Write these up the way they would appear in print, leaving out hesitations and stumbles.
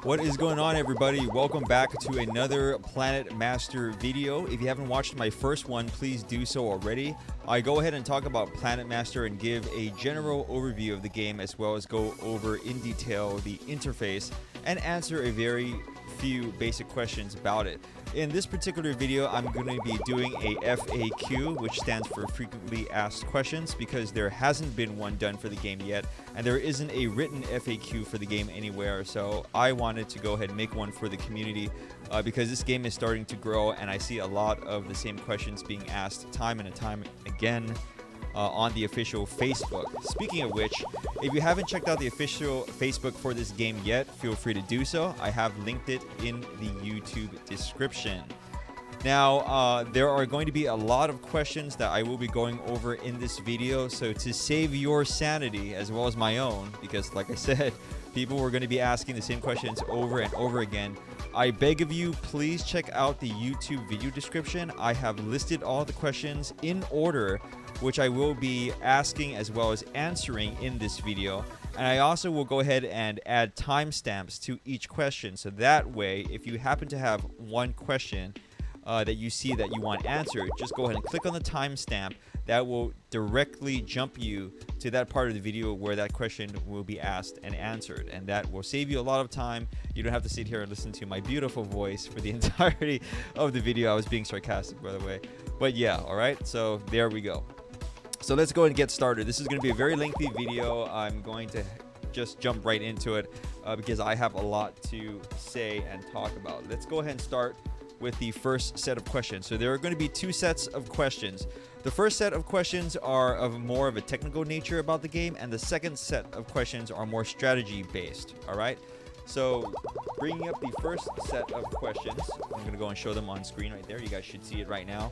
What is going on, everybody? Welcome back to another Planet Master video. If you haven't watched my first one, please do so already. I go ahead and talk about Planet Master and give a general overview of the game, as well as go over in detail the interface and answer a very few basic questions about it. In this particular video, I'm going to be doing a FAQ, which stands for frequently asked questions, because there hasn't been one done for the game yet, and there isn't a written FAQ for the game anywhere. So I wanted to go ahead and make one for the community because this game is starting to grow, and I see a lot of the same questions being asked time and time again on the official Facebook. Speaking of which, if you haven't checked out the official Facebook for this game yet, feel free to do so. I have linked it in the YouTube description. Now, there are going to be a lot of questions that I will be going over in this video, so to save your sanity as well as my own, because like I said, people were going to be asking the same questions over and over again, I beg of you, please check out the YouTube video description. I have listed all the questions in order, which I will be asking as well as answering in this video. And I also will go ahead and add timestamps to each question, so that way, if you happen to have one question that you see that you want answered, just go ahead and click on the timestamp. That will directly jump you to that part of the video where that question will be asked and answered, and that will save you a lot of time. You don't have to sit here and listen to my beautiful voice for the entirety of the video. I was being sarcastic, by the way, but yeah, all right, so there we go. So let's go ahead and get started. This is going to be a very lengthy video. I'm going to just jump right into it because I have a lot to say and talk about. Let's go ahead and start with the first set of questions. So there are going to be two sets of questions. The first set of questions are of more of a technical nature about the game, and the second set of questions are more strategy based. All right, so bringing up the first set of questions, I'm going to go and show them on screen right there. You guys should see it right now.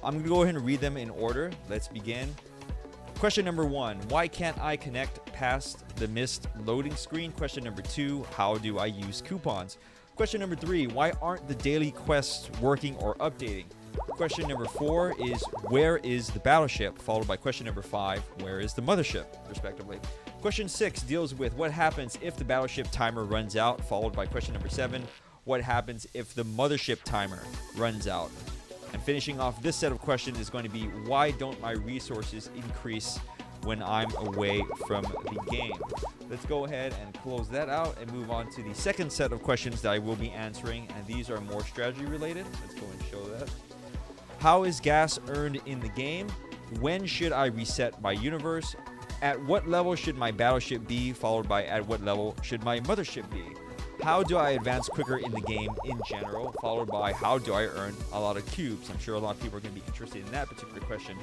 I'm going to go ahead and read them in order. Let's begin. Question number 1, why can't I connect past the missed loading screen? Question number 2, how do I use coupons? Question number 3, why aren't the daily quests working or updating? Question number 4 is, where is the battleship? Followed by question number 5, where is the mothership, respectively. Question 6 deals with what happens if the battleship timer runs out, followed by question number 7, what happens if the mothership timer runs out? And finishing off this set of questions is going to be, why don't my resources increase when I'm away from the game? Let's go ahead and close that out and move on to the second set of questions that I will be answering, and these are more strategy related. Let's go and show that. How is gas earned in the game? When should I reset my universe? At what level should my battleship be? Followed by, at what level should my mothership be? How do I advance quicker in the game in general? Followed by, how do I earn a lot of cubes? I'm sure a lot of people are going to be interested in that particular question.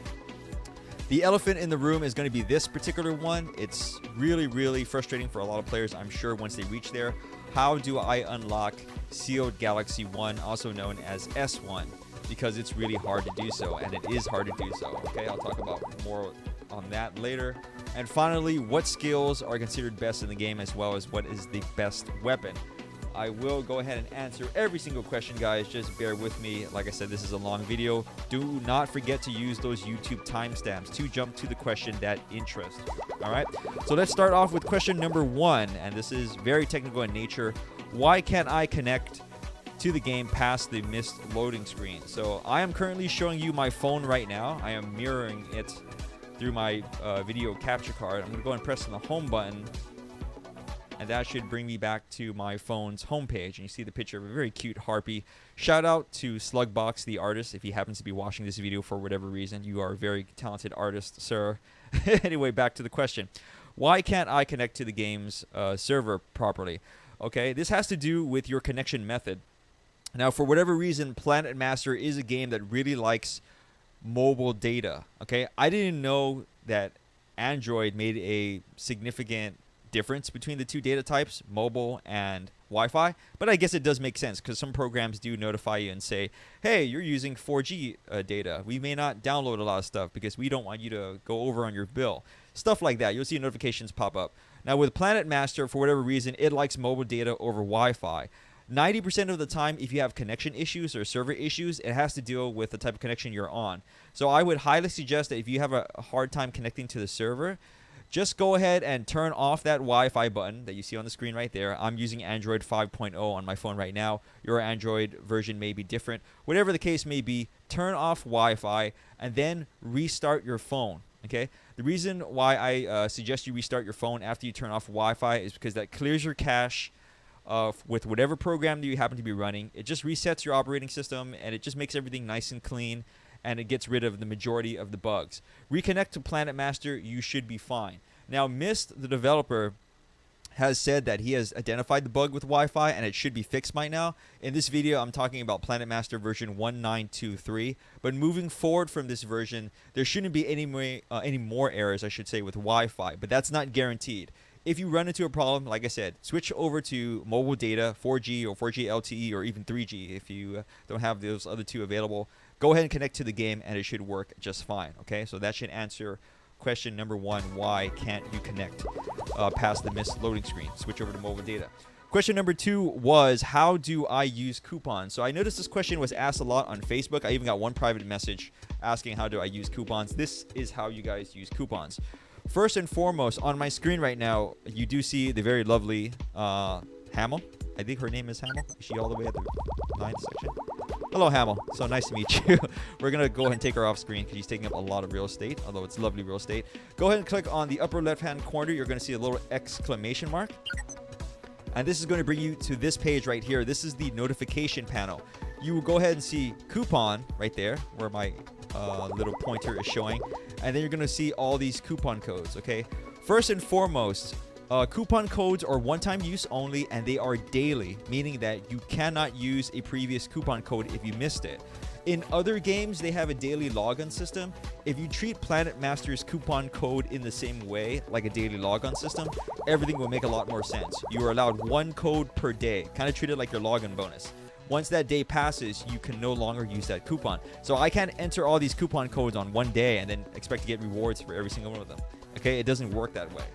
The elephant in the room is going to be this particular one. It's really frustrating for a lot of players, I'm sure, once they reach there. How do I unlock Sealed Galaxy 1, also known as S1? Because it's really hard to do so, and it is hard to do so. Okay, I'll talk about more on that later. And finally, what skills are considered best in the game, as well as what is the best weapon? I will go ahead and answer every single question, guys. Just bear with me. Like I said, this is a long video. Do not forget to use those YouTube timestamps to jump to the question that interests you. All right, so let's start off with question number 1, and this is very technical in nature. Why can't I connect to the game past the missed loading screen? So I am currently showing you my phone right now. I am mirroring it through my video capture card. I'm going to go and press on the home button, and that should bring me back to my phone's homepage. And you see the picture of a very cute harpy. Shout out to Slugbox, the artist, if he happens to be watching this video for whatever reason. You are a very talented artist, sir. Anyway, back to the question. Why can't I connect to the game's server properly? Okay, this has to do with your connection method. Now, for whatever reason, Planet Master is a game that really likes mobile data. Okay, I didn't know that Android made a significant difference between the two data types, mobile and Wi-Fi, but I guess it does make sense because some programs do notify you and say, hey, you're using 4G data. We may not download a lot of stuff because we don't want you to go over on your bill. Stuff like that. You'll see notifications pop up. Now with Planet Master, for whatever reason, it likes mobile data over Wi-Fi. 90% of the time, if you have connection issues or server issues, it has to deal with the type of connection you're on. So I would highly suggest that if you have a hard time connecting to the server, just go ahead and turn off that Wi-Fi button that you see on the screen right there. I'm using Android 5.0 on my phone right now. Your Android version may be different. Whatever the case may be, turn off Wi-Fi and then restart your phone. Okay. The reason why I suggest you restart your phone after you turn off Wi-Fi is because that clears your cache with whatever program that you happen to be running. It just resets your operating system and it just makes everything nice and clean, and it gets rid of the majority of the bugs. Reconnect to Planet Master, you should be fine. Now, Mist, the developer, has said that he has identified the bug with Wi-Fi and it should be fixed by now. In this video, I'm talking about Planet Master version 1923. But moving forward from this version, there shouldn't be any more errors, I should say, with Wi-Fi. But that's not guaranteed. If you run into a problem, like I said, switch over to mobile data, 4G or 4G LTE or even 3G if you don't have those other two available. Go ahead and connect to the game and it should work just fine. Okay, so that should answer question number 1, why can't you connect past the Mist loading screen? Switch over to mobile data. Question number 2 was, how do I use coupons? So I noticed this question was asked a lot on Facebook. I even got one private message asking how do I use coupons. This is how you guys use coupons. First and foremost, on my screen right now, you do see the very lovely Hamel. I think her name is Hamel. Is she all the way at the 9th section? Hello, Hamel. So nice to meet you. We're going to go ahead and take her off screen because she's taking up a lot of real estate, although it's lovely real estate. Go ahead and click on the upper left-hand corner. You're going to see a little exclamation mark. And this is going to bring you to this page right here. This is the notification panel. You will go ahead and see coupon right there where my little pointer is showing. And then you're going to see all these coupon codes, okay? First and foremost, coupon codes are one-time use only, and they are daily, meaning that you cannot use a previous coupon code if you missed it. In other games, they have a daily login system. If you treat Planet Master's coupon code in the same way, like a daily logon system, everything will make a lot more sense. You are allowed 1 code per day, kind of treat it like your login bonus. Once that day passes, you can no longer use that coupon. So I can't enter all these coupon codes on one day and then expect to get rewards for every single one of them. Okay, it doesn't work that way.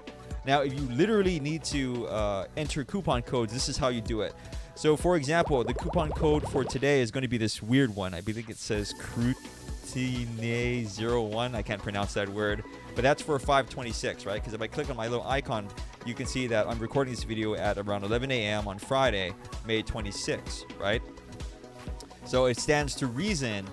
Now, if you literally need to enter coupon codes, this is how you do it. So, for example, the coupon code for today is going to be this weird one. I believe it says Crutine01. I can't pronounce that word. But that's for 5/26, right? Because if I click on my little icon, you can see that I'm recording this video at around 11 a.m. on Friday, May 26, right? So it stands to reason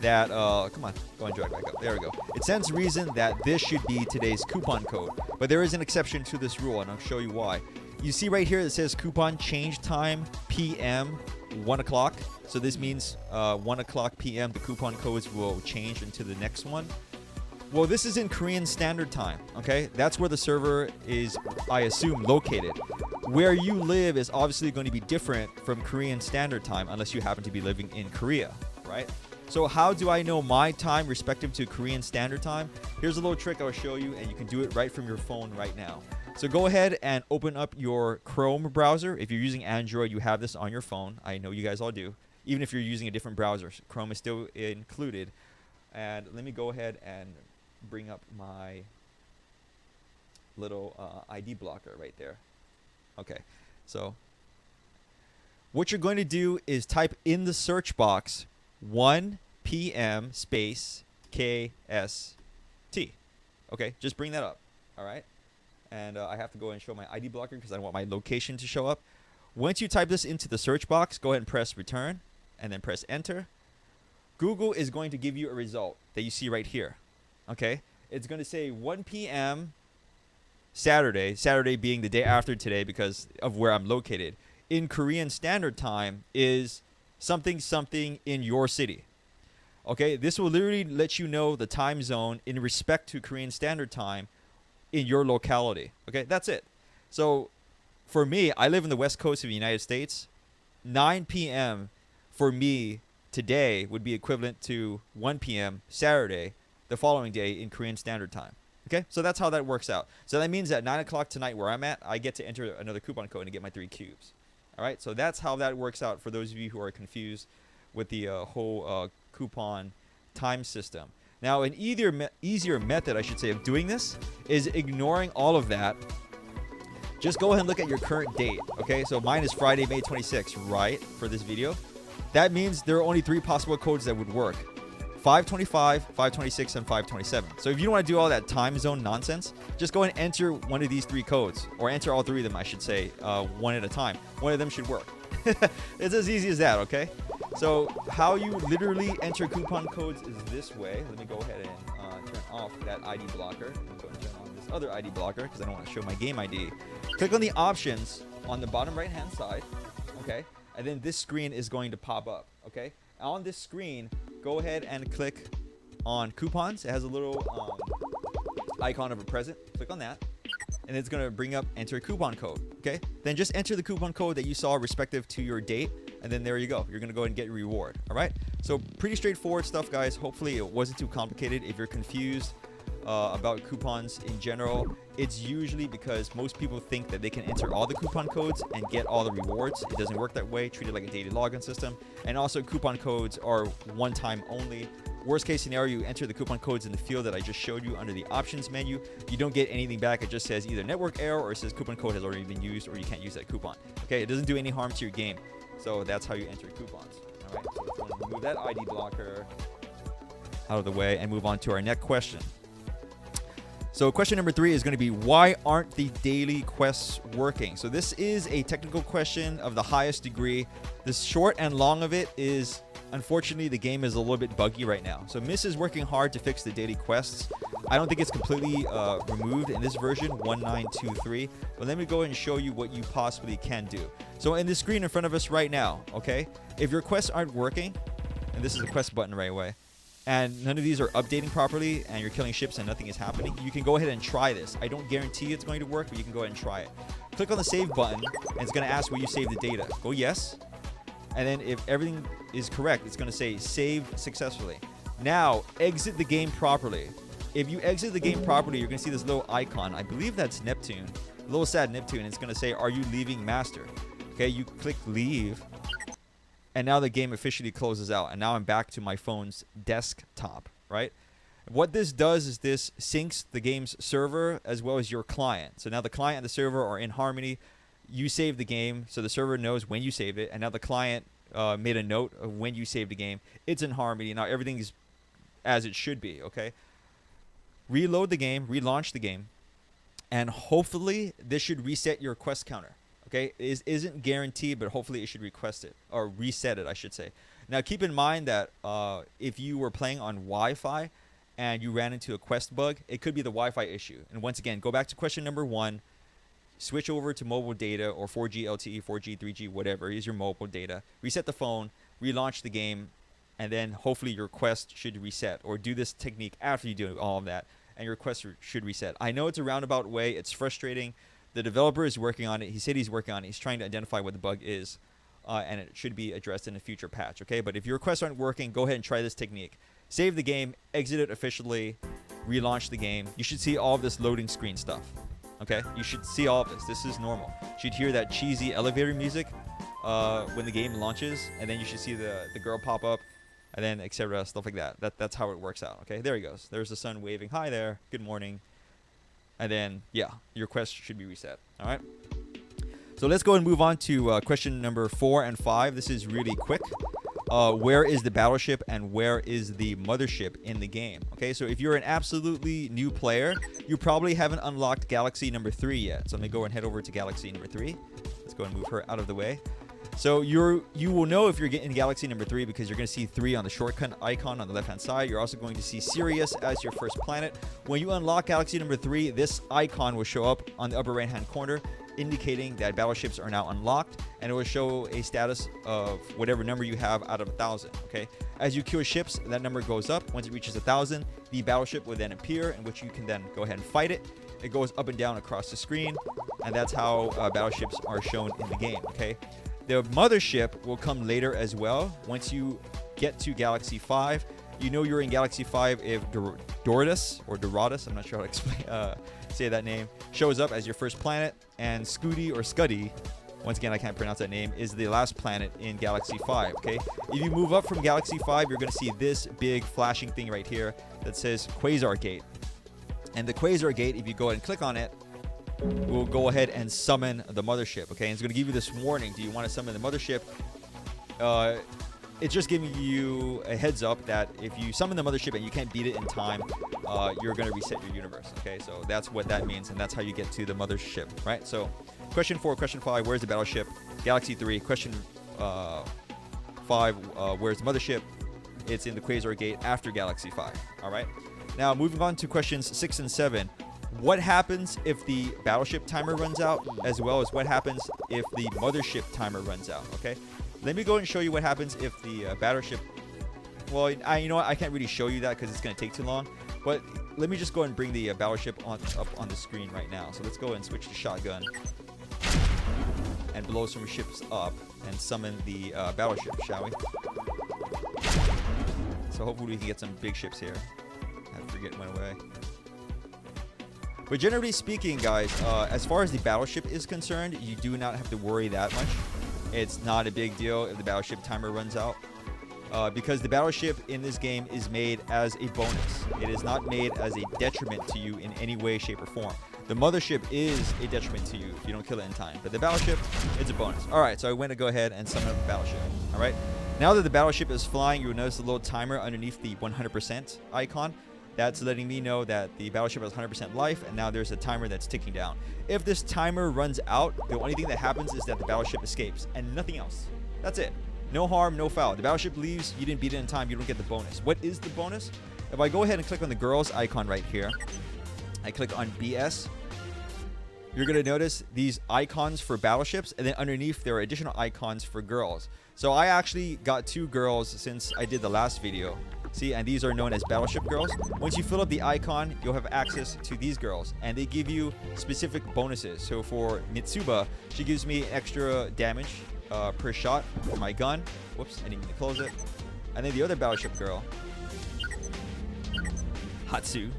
that, come on, go and drag back up. There we go. It stands to reason that this should be today's coupon code. But there is an exception to this rule, and I'll show you why. You see right here, it says coupon change time PM 1 o'clock. So this means 1 o'clock PM, the coupon codes will change into the next one. Well, this is in Korean Standard Time, okay? That's where the server is, I assume, located. Where you live is obviously going to be different from Korean Standard Time unless you happen to be living in Korea, right? So how do I know my time respective to Korean Standard Time? Here's a little trick I'll show you, and you can do it right from your phone right now. So go ahead and open up your Chrome browser. If you're using Android, you have this on your phone. I know you guys all do. Even if you're using a different browser, Chrome is still included. And let me go ahead and bring up my little ID blocker right there. Okay, so what you're going to do is type in the search box 1 p.m. space KST. Okay, just bring that up. All right, and I have to go and show my ID blocker because I want my location to show up. Once you type this into the search box, go ahead and press return and then press enter. Google is going to give you a result that you see right here. Okay, it's going to say 1 p.m. Saturday being the day after today because of where I'm located. In Korean Standard Time is something in your city. Okay, this will literally let you know the time zone in respect to Korean Standard Time in your locality. Okay, that's it. So for me, I live in the west coast of the United States. 9 p.m. for me today would be equivalent to 1 p.m. Saturday the following day in Korean Standard Time. Okay, so that's how that works out. So that means at 9 o'clock tonight where I'm at, I get to enter another coupon code and get my 3 cubes. All right, so that's how that works out for those of you who are confused with the whole coupon time system. Now, an easier method, I should say, of doing this is ignoring all of that. Just go ahead and look at your current date. Okay, so mine is Friday, May 26th, right, for this video. That means there are only 3 possible codes that would work. 525, 526, and 527. So if you don't want to do all that time zone nonsense, just go and enter one of these 3 codes, or enter all 3 of them, I should say, one at a time. One of them should work. It's as easy as that, okay? So how you literally enter coupon codes is this way. Let me go ahead and turn off that ID blocker. I'm going to turn on this other ID blocker because I don't want to show my game ID. Click on the options on the bottom right-hand side, okay? And then this screen is going to pop up, okay? On this screen, go ahead and click on coupons. It has a little icon of a present. Click on that, and it's going to bring up enter coupon code, okay? Then just enter the coupon code that you saw respective to your date, and then there you go. You're going to go and get your reward, all right? So pretty straightforward stuff, guys. Hopefully it wasn't too complicated. If you're confused about coupons in general, it's usually because most people think that they can enter all the coupon codes and get all the rewards. It doesn't work that way. Treat it like a daily login system. And also, coupon codes are one time only. Worst case scenario, you enter the coupon codes in the field that I just showed you under the options menu. You don't get anything back. It just says either network error, or it says coupon code has already been used, or you can't use that coupon. Okay, it doesn't do any harm to your game. So that's how you enter coupons. All right, so let's remove that ID blocker out of the way and move on to our next question. So question number 3 is going to be, why aren't the daily quests working? So this is a technical question of the highest degree. The short and long of it is, unfortunately, the game is a little bit buggy right now. So Miss is working hard to fix the daily quests. I don't think it's completely removed in this version 1923, but let me go and show you what you possibly can do. So in the screen in front of us right now, okay, if your quests aren't working, and this is the quest button right away, and none of these are updating properly, and you're killing ships and nothing is happening, you can go ahead and try this. I don't guarantee it's going to work, but you can go ahead and try it. Click on the save button, and it's going to ask where you save the data. Go yes, and then if everything is correct, it's going to say saved successfully. Now exit the game properly. If you exit the game properly, you're going to see this little icon. I believe that's Neptune, a little sad Neptune. It's going to say, are you leaving master? Okay, you click leave, and now the game officially closes out, and now I'm back to my phone's desktop, right? What this does is this syncs the game's server as well as your client. So now the client and the server are in harmony. You save the game, so the server knows when you saved it, and now the client made a note of when you saved the game. It's in harmony. Now everything's as it should be, okay? Reload the game, relaunch the game, and hopefully this should reset your quest counter. Okay, it isn't guaranteed, but hopefully it should request it, or reset it, I should say. Now, keep in mind that if you were playing on Wi-Fi and you ran into a quest bug, it could be the Wi-Fi issue. And once again, go back to question number 1, switch over to mobile data, or 4G LTE, 4G, 3G, whatever is your mobile data. Reset the phone, relaunch the game, and then hopefully your quest should reset. Or do this technique after you do all of that, and your quest should reset. I know it's a roundabout way. It's frustrating. The developer is working on it. He said he's working on it. He's trying to identify what the bug is, and it should be addressed in a future patch, okay? But if your requests aren't working, go ahead and try this technique. Save the game, exit it officially, relaunch the game. You should see all of this loading screen stuff, okay? You should see all of this. This is normal. You should hear that cheesy elevator music when the game launches, and then you should see the girl pop up, and then etc., stuff like that. That's how it works out, okay? There he goes. There's the sun waving. Hi there. Good morning. And then, yeah, your quest should be reset. All right. So let's go and move on to question number 4 and 5. This is really quick. Where is the battleship and where is the mothership in the game? Okay, so if you're an absolutely new player, you probably haven't unlocked galaxy number 3 yet. So let me go and head over to galaxy number 3. Let's go and move her out of the way. So you will know if you're getting galaxy number 3 because you're going to see 3 on the shortcut icon on the left hand side. You're also going to see Sirius as your first planet. When you unlock galaxy number 3, this icon will show up on the upper right hand corner, indicating that battleships are now unlocked, and it will show a status of whatever number you have out of 1,000. Okay, as you kill ships, that number goes up. Once it reaches 1,000, the battleship will then appear, in which you can then go ahead and fight it. It goes up and down across the screen, and that's how battleships are shown in the game. Okay. The mothership will come later as well. Once you get to Galaxy 5, you know you're in Galaxy 5 if Doradus, I'm not sure how to say that name, shows up as your first planet, and Scooty or Scuddy, once again I can't pronounce that name, is the last planet in Galaxy 5, okay? If you move up from Galaxy 5, you're going to see this big flashing thing right here that says Quasar Gate. And the Quasar Gate, if you go ahead and click on it, we'll go ahead and summon the mothership, okay? And it's going to give you this warning. Do you want to summon the mothership? it's just giving you a heads up that if you summon the mothership and you can't beat it in time, you're going to reset your universe. Okay, so that's what that means, and that's how you get to the mothership, right? So question 4, question 5, where's the battleship? Galaxy 3. Question 5, where's the mothership? It's in the Quasar Gate after Galaxy 5. All right. Now moving on to questions 6 and 7. What happens if the battleship timer runs out, as well as what happens if the mothership timer runs out? Okay. Let me go and show you what happens if the battleship. Well, you know what? I can't really show you that because it's going to take too long. But let me just go and bring the battleship up on the screen right now. So let's go and switch to shotgun and blow some ships up and summon the battleship, shall we? So hopefully we can get some big ships here. I forget it went away. But generally speaking, guys, as far as the battleship is concerned, you do not have to worry that much. It's not a big deal if the battleship timer runs out. Because the battleship in this game is made as a bonus. It is not made as a detriment to you in any way, shape, or form. The mothership is a detriment to you if you don't kill it in time. But the battleship, it's a bonus. Alright, so I went to go ahead and summon up the battleship. Alright, now that the battleship is flying, you'll notice a little timer underneath the 100% icon. That's letting me know that the battleship has 100% life, and now there's a timer that's ticking down. If this timer runs out, the only thing that happens is that the battleship escapes, and nothing else. That's it. No harm, no foul. The battleship leaves, you didn't beat it in time, you don't get the bonus. What is the bonus? If I go ahead and click on the girls icon right here, I click on BS, you're going to notice these icons for battleships, and then underneath there are additional icons for girls. So I actually got 2 girls since I did the last video. See, and these are known as battleship girls. Once you fill up the icon, you'll have access to these girls, and they give you specific bonuses. So for Mitsuba, she gives me extra damage per shot for my gun. Whoops, I didn't mean to close it. And then the other battleship girl, Hatsu,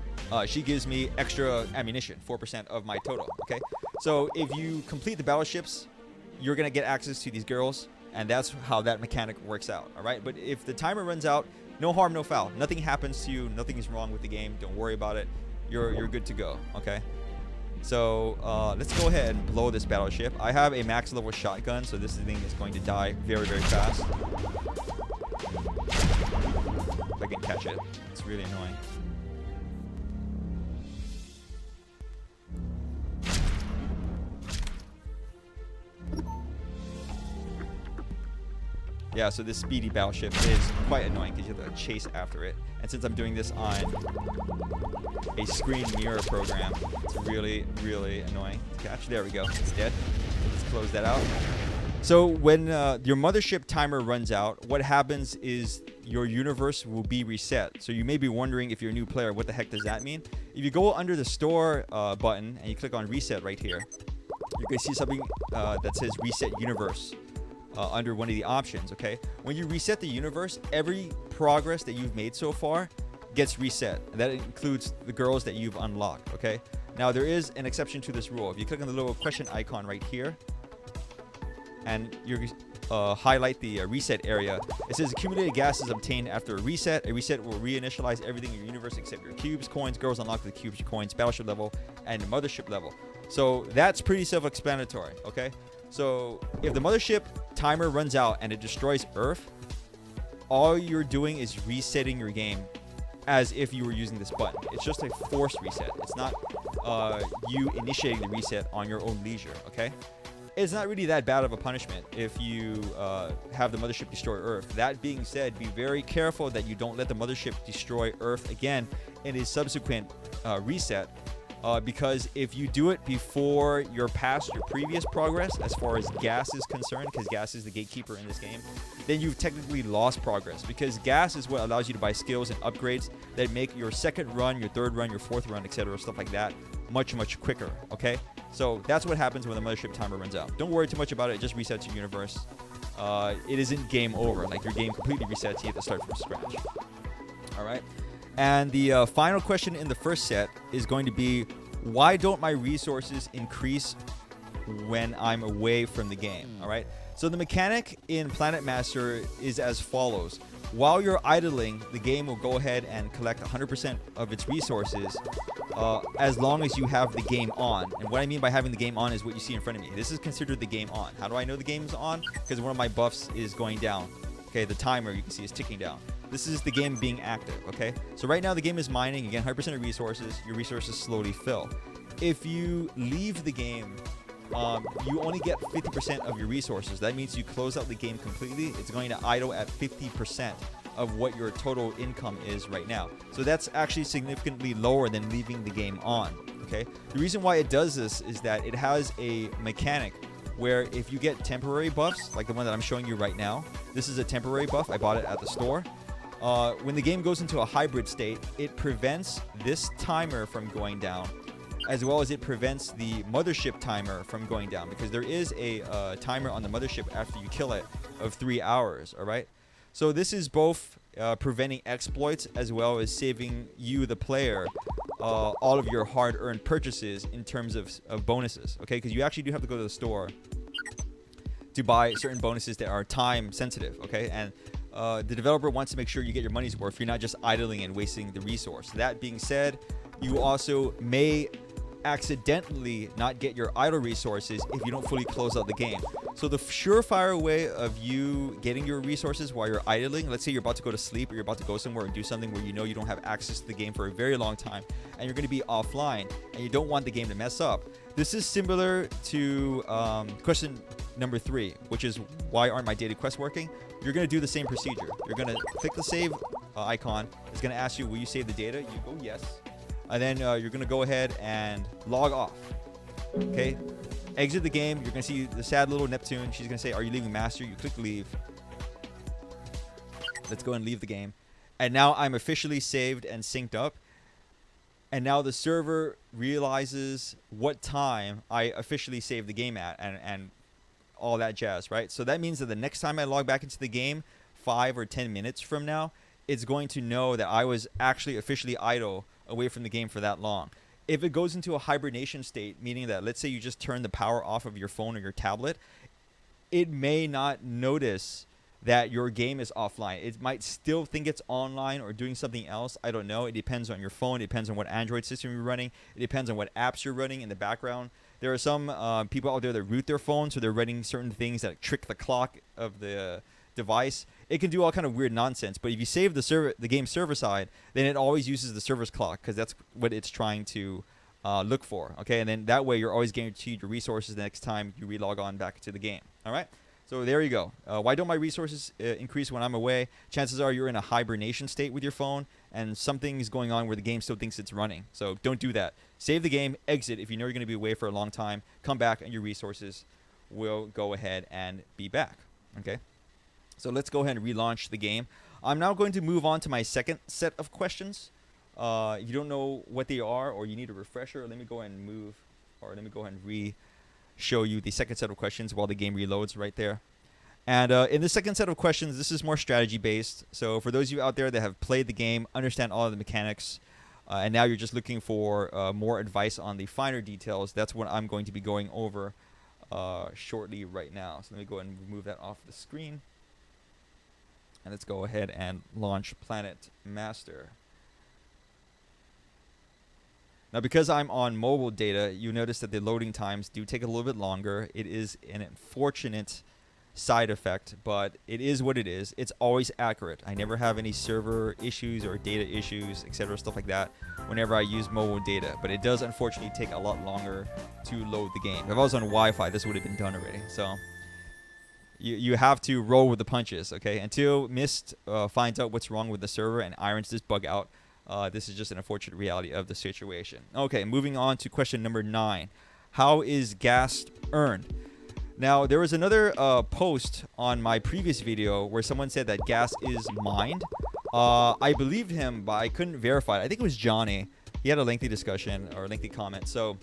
she gives me extra ammunition, 4% of my total. Okay, so if you complete the battleships, you're gonna get access to these girls, and that's how that mechanic works out. All right, but if the timer runs out, no harm, no foul. Nothing happens to you. Nothing is wrong with the game. Don't worry about it. You're good to go. Okay. So let's go ahead and blow this battleship. I have a max level shotgun, so this thing is going to die very, very fast. If I can catch it, it's really annoying. Yeah, so this speedy battleship is quite annoying because you have to chase after it. And since I'm doing this on a screen mirror program, it's really, really annoying to catch. There we go. It's dead. Let's close that out. So when your mothership timer runs out, what happens is your universe will be reset. So you may be wondering, if you're a new player, what the heck does that mean? If you go under the store button and you click on reset right here, you can see something that says reset universe. Under one of the options. Okay, when you reset the universe, every progress that you've made so far gets reset, and that includes the girls that you've unlocked. Okay, now there is an exception to this rule. If you click on the little question icon right here and you highlight the reset area, it says accumulated gas is obtained after a reset. A reset will reinitialize everything in your universe except your cubes, coins. Girls unlock the cubes, coins, battleship level, and mothership level. So that's pretty self-explanatory. Okay, so if the mothership timer runs out and it destroys Earth, all you're doing is resetting your game as if you were using this button. It's just a forced reset. It's not you initiating the reset on your own leisure. Okay, it's not really that bad of a punishment if you have the mothership destroy Earth. That being said, be very careful that you don't let the mothership destroy Earth again in a subsequent reset. Because if you do it before you're past your previous progress, as far as gas is concerned, because gas is the gatekeeper in this game, then you've technically lost progress, because gas is what allows you to buy skills and upgrades that make your second run, your third run, your fourth run, etc., stuff like that, much, much quicker. Okay, so that's what happens when the mothership timer runs out. Don't worry too much about it. It just resets your universe. It isn't game over. Like, your game completely resets. You have to start from scratch. All right. And the final question in the first set is going to be, why don't my resources increase when I'm away from the game? All right. So the mechanic in Planet Master is as follows. While you're idling, the game will go ahead and collect 100% of its resources as long as you have the game on. And what I mean by having the game on is what you see in front of me. This is considered the game on. How do I know the game's on? Because one of my buffs is going down. Okay, the timer you can see is ticking down. This is the game being active. Okay, so right now the game is mining again, 100% of resources. Your resources slowly fill. If you leave the game, you only get 50% of your resources. That means you close out the game completely. It's going to idle at 50% of what your total income is right now. So that's actually significantly lower than leaving the game on. Okay, the reason why it does this is that it has a mechanic where if you get temporary buffs, like the one that I'm showing you right now, this is a temporary buff. I bought it at the store. When the game goes into a hybrid state, it prevents this timer from going down, as well as it prevents the mothership timer from going down, because there is a timer on the mothership after you kill it of 3 hours. All right, so this is both preventing exploits as well as saving you, the player, all of your hard-earned purchases in terms of bonuses. Okay, because you actually do have to go to the store to buy certain bonuses that are time sensitive. Okay, and the developer wants to make sure you get your money's worth. You're not just idling and wasting the resource. That being said, you also may accidentally not get your idle resources if you don't fully close out the game. So the surefire way of you getting your resources while you're idling, let's say you're about to go to sleep or you're about to go somewhere and do something where you know you don't have access to the game for a very long time and you're going to be offline and you don't want the game to mess up. This is similar to question number 3, which is why aren't my daily quests working? You're going to do the same procedure. You're going to click the save icon. It's going to ask you, will you save the data? You go yes. And then you're going to go ahead and log off. Okay, exit the game. You're going to see the sad little Neptune. She's going to say, are you leaving master? You click leave. Let's go and leave the game. And now I'm officially saved and synced up. And now the server realizes what time I officially saved the game at and all that jazz, right? So that means that the next time I log back into the game, 5 or 10 minutes from now, it's going to know that I was actually officially idle away from the game for that long. If it goes into a hibernation state, meaning that let's say you just turn the power off of your phone or your tablet, it may not notice that your game is offline. It might still think it's online or doing something else. I don't know. It depends on your phone. It depends on what Android system you're running. It depends on what apps you're running in the background. There are some people out there that root their phone, so they're running certain things that trick the clock of the device. It can do all kind of weird nonsense. But if you save the game server side, then it always uses the server's clock because that's what it's trying to look for. Okay, and then that way you're always guaranteed your resources the next time you relog on back to the game. All right. So there you go. Why don't my resources increase when I'm away? Chances are you're in a hibernation state with your phone and something's going on where the game still thinks it's running. So don't do that. Save the game, exit if you know you're going to be away for a long time. Come back and your resources will go ahead and be back. Okay. So let's go ahead and relaunch the game. I'm now going to move on to my second set of questions. If you don't know what they are or you need a refresher, let me go ahead and show you the second set of questions while the game reloads right there. And in the second set of questions, this is more strategy based. So for those of you out there that have played the game, understand all of the mechanics, and now you're just looking for more advice on the finer details, that's what I'm going to be going over shortly right now. So let me go ahead and remove that off the screen. And let's go ahead and launch Planet Master. Now, because I'm on mobile data, you notice that the loading times do take a little bit longer. It is an unfortunate side effect, but it is what it is. It's always accurate. I never have any server issues or data issues, etc., stuff like that whenever I use mobile data. But it does unfortunately take a lot longer to load the game. If I was on Wi-Fi, this would have been done already. So you have to roll with the punches, okay? Until Mist finds out what's wrong with the server and irons this bug out, this is just an unfortunate reality of the situation. Okay, moving on to question number 9. How is gas earned? Now, there was another post on my previous video where someone said that gas is mined. I believed him, but I couldn't verify it. I think it was Johnny. He had a lengthy discussion or a lengthy comment. So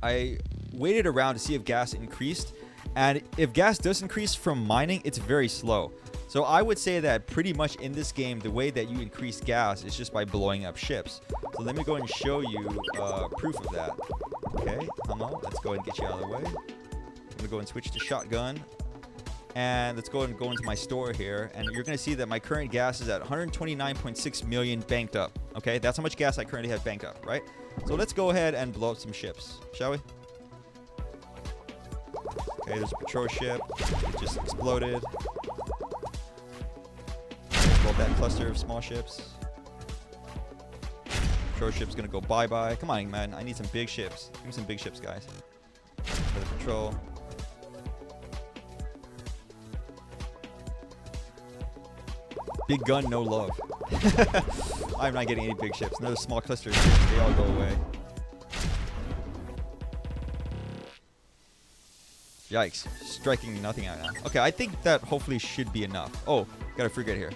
I waited around to see if gas increased. And if gas does increase from mining, it's very slow. So I would say that pretty much in this game, the way that you increase gas is just by blowing up ships. So let me go and show you proof of that. Okay, come on, let's go ahead and get you out of the way. I'm gonna go and switch to shotgun. And let's go ahead and go into my store here. And you're gonna see that my current gas is at 129.6 million banked up. Okay, that's how much gas I currently have banked up, right? So let's go ahead and blow up some ships, shall we? Okay, there's a patrol ship. It just exploded. blow up that cluster of small ships. Patrol ship's gonna go bye-bye. Come on, man. I need some big ships. Give me some big ships, guys. For the patrol. Big gun, no love. I'm not getting any big ships. Another small cluster of ships. They all go away. Yikes. Striking nothing out now. Okay, I think that hopefully should be enough. Oh, got a frigate here.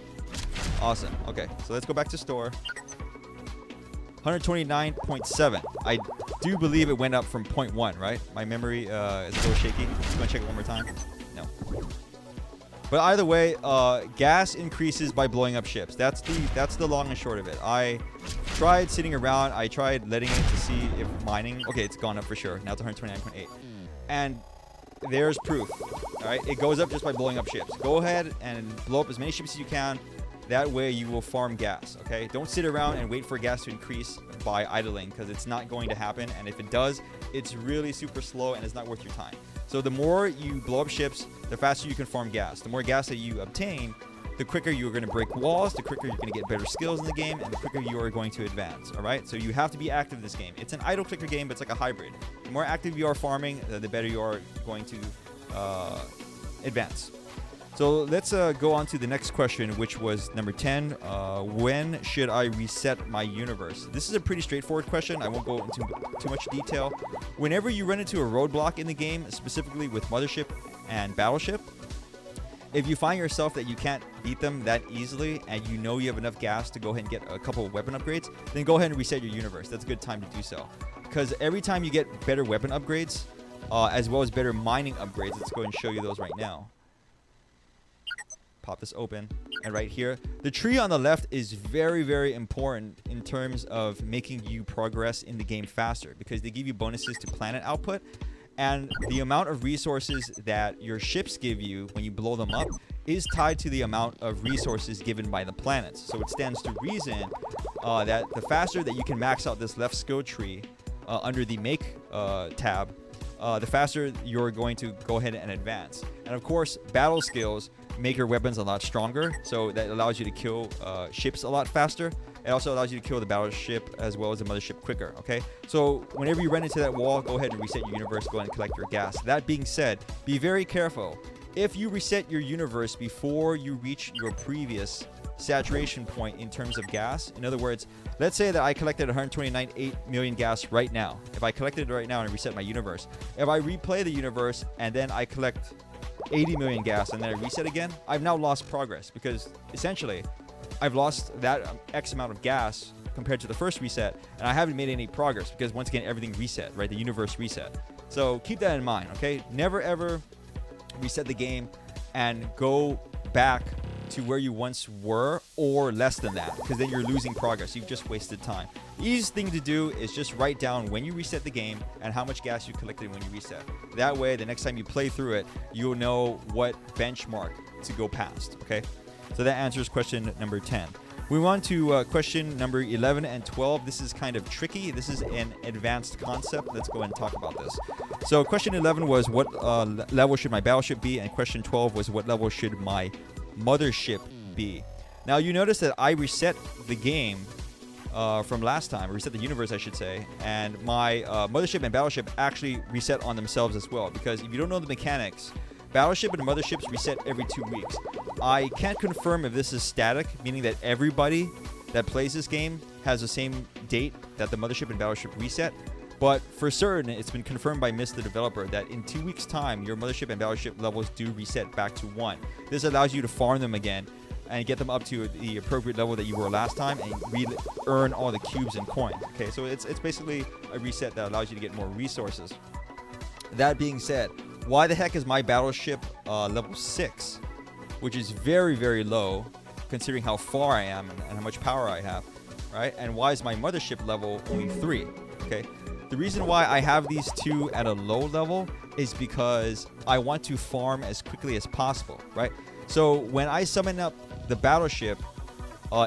Awesome. Okay, so let's go back to store. 129.7. I do believe it went up from 0.1, right? My memory is a little shaky. Just going to check it one more time. No. But either way, gas increases by blowing up ships. That's the long and short of it. I tried sitting around. I tried letting it to see if mining. Okay, it's gone up for sure. Now it's 129.8. And there's proof. All right, it goes up just by blowing up ships. Go ahead and blow up as many ships as you can. That way you will farm gas, okay? Don't sit around and wait for gas to increase by idling, because it's not going to happen. And if it does, it's really super slow and it's not worth your time. So the more you blow up ships, the faster you can farm gas. The more gas that you obtain, the quicker you're going to break walls, the quicker you're going to get better skills in the game, and the quicker you are going to advance, all right? So you have to be active in this game. It's an idle clicker game, but it's like a hybrid. The more active you are farming, the better you are going to advance. So let's go on to the next question, which was number 10. When should I reset my universe? This is a pretty straightforward question. I won't go into too much detail. Whenever you run into a roadblock in the game, specifically with Mothership and Battleship, if you find yourself that you can't beat them that easily and you know you have enough gas to go ahead and get a couple of weapon upgrades, then go ahead and reset your universe. That's a good time to do so. Because every time you get better weapon upgrades, as well as better mining upgrades, let's go ahead and show you those right now. Pop this open, and right here, the tree on the left is very, very important in terms of making you progress in the game faster, because they give you bonuses to planet output, and the amount of resources that your ships give you when you blow them up is tied to the amount of resources given by the planets. So it stands to reason that the faster that you can max out this left skill tree under the make tab, the faster you're going to go ahead and advance. And of course, battle skills make your weapons a lot stronger, so that allows you to kill ships a lot faster. It also allows you to kill the battleship as well as the mothership quicker, okay? So whenever you run into that wall, go ahead and reset your universe, go ahead and collect your gas. That being said, be very careful. If you reset your universe before you reach your previous saturation point in terms of gas, in other words, let's say that I collected 129.8 million gas right now. If I collected it right now and reset my universe, if I replay the universe and then I collect 80 million gas and then I reset again, I've now lost progress, because essentially I've lost that X amount of gas compared to the first reset, and I haven't made any progress because once again everything reset, right? The universe reset. So keep that in mind, okay? Never ever reset the game and go back to where you once were or less than that, because then you're losing progress. You've just wasted time. The easiest thing to do is just write down when you reset the game and how much gas you collected when you reset. That way, the next time you play through it, you'll know what benchmark to go past, okay? So that answers question number 10. We move on to question number 11 and 12. This is kind of tricky. This is an advanced concept. Let's go ahead and talk about this. So question 11 was what level should my battleship be? And question 12 was what level should my mothership be? Now you notice that I reset the game from last time, reset the universe I should say, and my mothership and battleship actually reset on themselves as well, because if you don't know the mechanics, battleship and motherships reset every 2 weeks. I can't confirm if this is static, meaning that everybody that plays this game has the same date that the mothership and battleship reset, but for certain it's been confirmed by Mist the developer that in 2 weeks time your mothership and battleship levels do reset back to 1. This allows you to farm them again and get them up to the appropriate level that you were last time and earn all the cubes and coins. Okay, so it's basically a reset that allows you to get more resources. That being said, why the heck is my battleship level 6, which is very, very low considering how far I am and how much power I have, right? And why is my mothership level only 3? Okay, the reason why I have these two at a low level is because I want to farm as quickly as possible, right? So when I summon up the battleship,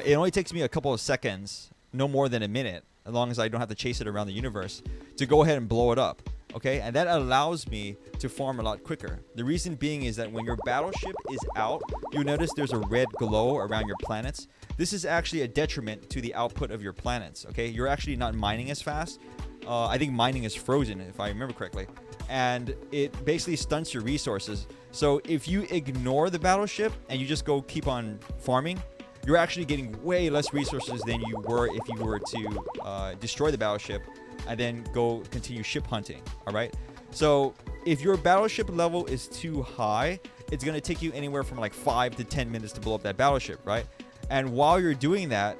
it only takes me a couple of seconds, no more than a minute, as long as I don't have to chase it around the universe, to go ahead and blow it up. okay? And that allows me to farm a lot quicker. The reason being is that when your battleship is out, you'll notice there's a red glow around your planets. This is actually a detriment to the output of your planets, okay? You're actually not mining as fast. I think mining is frozen, if I remember correctly. And it basically stunts your resources. So if you ignore the battleship and you just go keep on farming, you're actually getting way less resources than you were if you were to destroy the battleship and then go continue ship hunting, all right? So if your battleship level is too high, it's going to take you anywhere from like 5 to 10 minutes to blow up that battleship, right? And while you're doing that,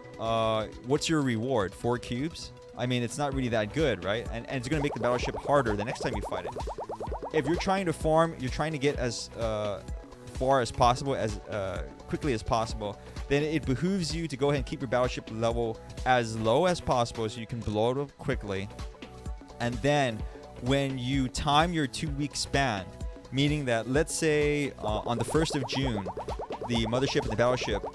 what's your reward? 4 cubes? I mean, it's not really that good, right? And it's going to make the battleship harder the next time you fight it. If you're trying to farm, you're trying to get as far as possible, as quickly as possible, then it behooves you to go ahead and keep your battleship level as low as possible so you can blow it up quickly. And then when you time your 2-week span, meaning that let's say on the 1st of June, the mothership and the battleship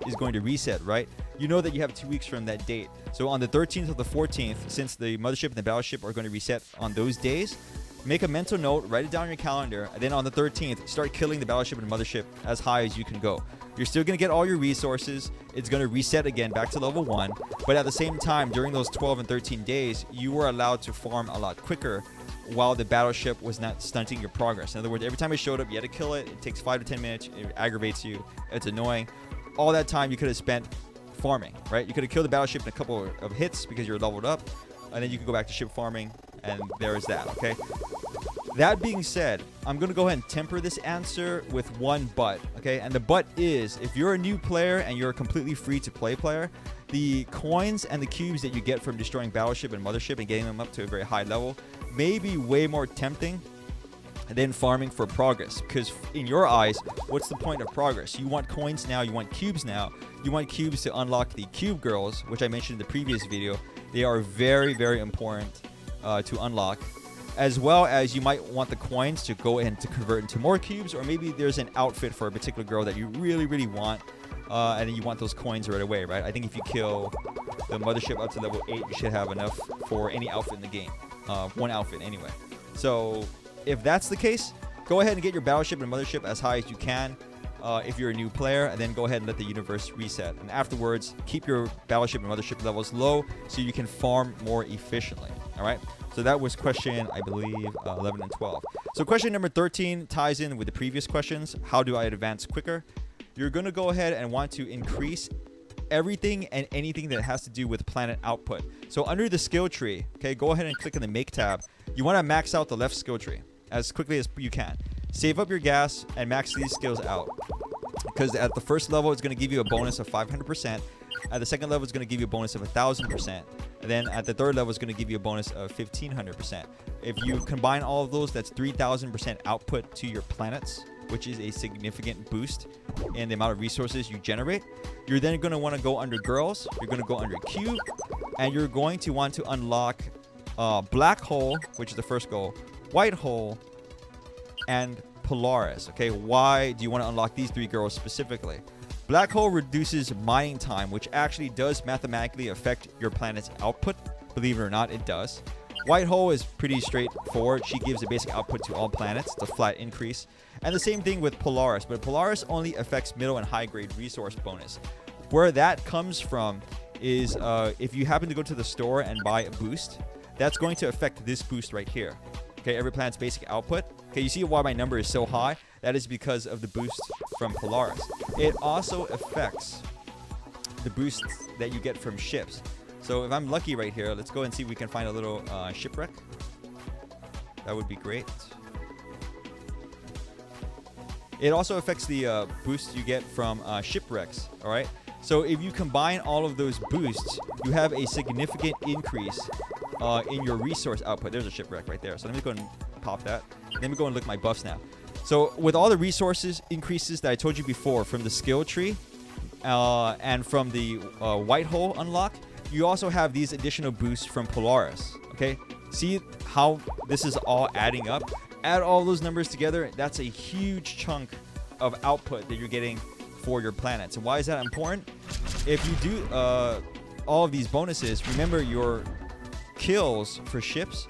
is going to reset, right? You know that you have 2 weeks from that date. So on the 13th or the 14th, since the mothership and the battleship are going to reset on those days, make a mental note, write it down on your calendar, and then on the 13th, start killing the battleship and mothership as high as you can go. You're still going to get all your resources. It's going to reset again back to level 1. But at the same time, during those 12 and 13 days, you were allowed to farm a lot quicker while the battleship was not stunting your progress. In other words, every time it showed up, you had to kill it. It takes 5 to 10 minutes. It aggravates you. It's annoying. All that time you could have spent farming, right? You could have killed the battleship in a couple of hits because you're leveled up, and then you could go back to ship farming, and there is that, okay? That being said, I'm going to go ahead and temper this answer with one but, okay? And the but is, if you're a new player and you're a completely free-to-play player, the coins and the cubes that you get from destroying battleship and mothership and getting them up to a very high level may be way more tempting than farming for progress, because in your eyes, what's the point of progress? You want coins now, you want cubes now, you want cubes to unlock the cube girls, which I mentioned in the previous video. They are very, very important to unlock, as well as you might want the coins to go and to convert into more cubes, or maybe there's an outfit for a particular girl that you really, really want, and then you want those coins right away, right? I think if you kill the mothership up to level 8, you should have enough for any outfit in the game, one outfit anyway. So if that's the case, go ahead and get your battleship and mothership as high as you can if you're a new player, and then go ahead and let the universe reset. And afterwards, keep your battleship and mothership levels low so you can farm more efficiently. All right? So that was question, I believe, 11 and 12. So question number 13 ties in with the previous questions. How do I advance quicker? You're going to go ahead and want to increase everything and anything that has to do with planet output. So under the skill tree, okay, go ahead and click on the make tab. You want to max out the left skill tree as quickly as you can. Save up your gas and max these skills out, because at the first level it's going to give you a bonus of 500%. At the second level it's going to give you a bonus of 1,000%, and then at the third level it's going to give you a bonus of 1,500%. If you combine all of those, that's 3,000% output to your planets, which is a significant boost in the amount of resources you generate. You're then going to want to go under girls, you're going to go under cube, and you're going to want to unlock black hole, which is the first goal, white hole, and Polaris. Okay, why do you want to unlock these 3 girls specifically? Black hole reduces mining time, which actually does mathematically affect your planet's output. Believe it or not, it does. White hole is pretty straightforward. She gives a basic output to all planets. It's a flat increase. And the same thing with Polaris, but Polaris only affects middle and high grade resource bonus. Where that comes from is if you happen to go to the store and buy a boost, that's going to affect this boost right here. Okay, every planet's basic output. Okay, you see why my number is so high? That is because of the boost from Polaris. It also affects the boosts that you get from ships. So if I'm lucky right here, let's go and see if we can find a little shipwreck. That would be great. It also affects the boosts you get from shipwrecks, all right? So if you combine all of those boosts, you have a significant increase in your resource output. There's a shipwreck right there. So let me go and pop that. Let me go and look at my buffs now. So with all the resources increases that I told you before from the skill tree and from the white hole unlock, you also have these additional boosts from Polaris. Okay, see how this is all adding up? Add all those numbers together. That's a huge chunk of output that you're getting for your planets. And why is that important? If you do all of these bonuses, remember your kills for ships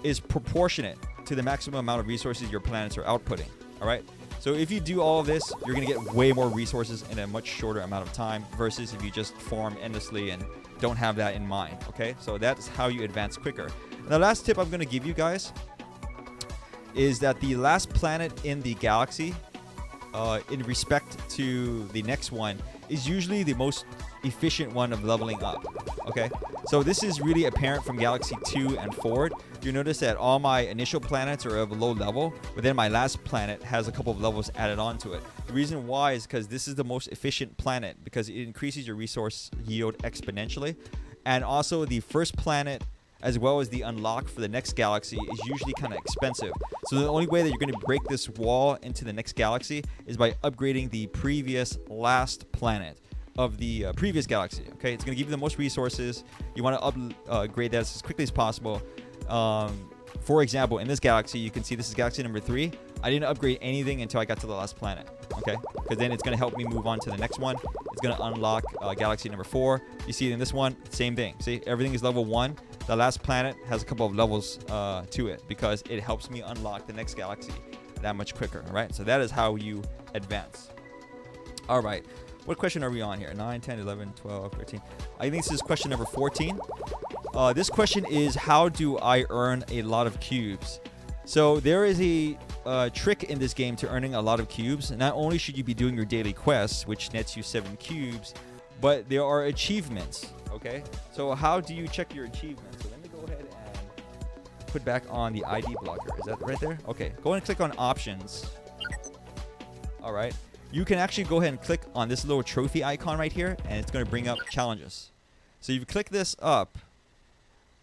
is proportionate to the maximum amount of resources your planets are outputting. All right. So if you do all of this, you're going to get way more resources in a much shorter amount of time versus if you just farm endlessly and don't have that in mind. Okay. So that's how you advance quicker. And the last tip I'm going to give you guys is that the last planet in the galaxy, in respect to the next one, is usually the most efficient one of leveling up. Okay, so this is really apparent from Galaxy 2 and forward. You notice that all my initial planets are of a low level, but then my last planet has a couple of levels added onto it. The reason why is because this is the most efficient planet because it increases your resource yield exponentially, and also the first planet as well as the unlock for the next galaxy is usually kind of expensive. So the only way that you're going to break this wall into the next galaxy is by upgrading the previous last planet of the previous galaxy. Okay, it's going to give you the most resources. You want to upgrade that as quickly as possible. For example, in this galaxy, you can see this is galaxy number 3. I didn't upgrade anything until I got to the last planet. Okay, because then it's going to help me move on to the next one. It's going to unlock galaxy number 4. You see in this one, same thing. See, everything is level 1. The last planet has a couple of levels to it because it helps me unlock the next galaxy that much quicker. All right, so that is how you advance. All right, what question are we on here? 9, 10, 11, 12, 13. I think this is question number 14. This question is, how do I earn a lot of cubes? So there is a trick in this game to earning a lot of cubes. Not only should you be doing your daily quests, which nets you 7 cubes, but there are achievements. Okay, so how do you check your achievements? So let me go ahead and put back on the ID blocker. Is that right there? Okay, go ahead and click on options. All right, you can actually go ahead and click on this little trophy icon right here, and it's going to bring up challenges. So if you click this up,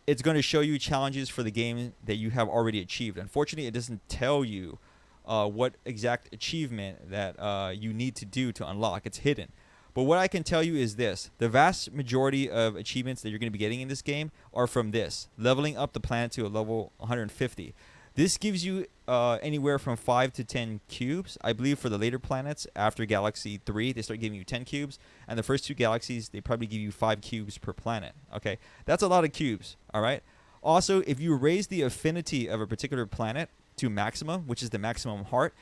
it's going to show you challenges for the game that you have already achieved. Unfortunately, it doesn't tell you what exact achievement that you need to do to unlock. It's hidden. But what I can tell you is this. The vast majority of achievements that you're going to be getting in this game are from this. Leveling up the planet to a level 150. This gives you anywhere from 5 to 10 cubes. I believe for the later planets, after Galaxy 3, they start giving you 10 cubes. And the first 2 galaxies, they probably give you 5 cubes per planet. Okay, that's a lot of cubes, all right? Also, if you raise the affinity of a particular planet to maximum, which is the maximum heart,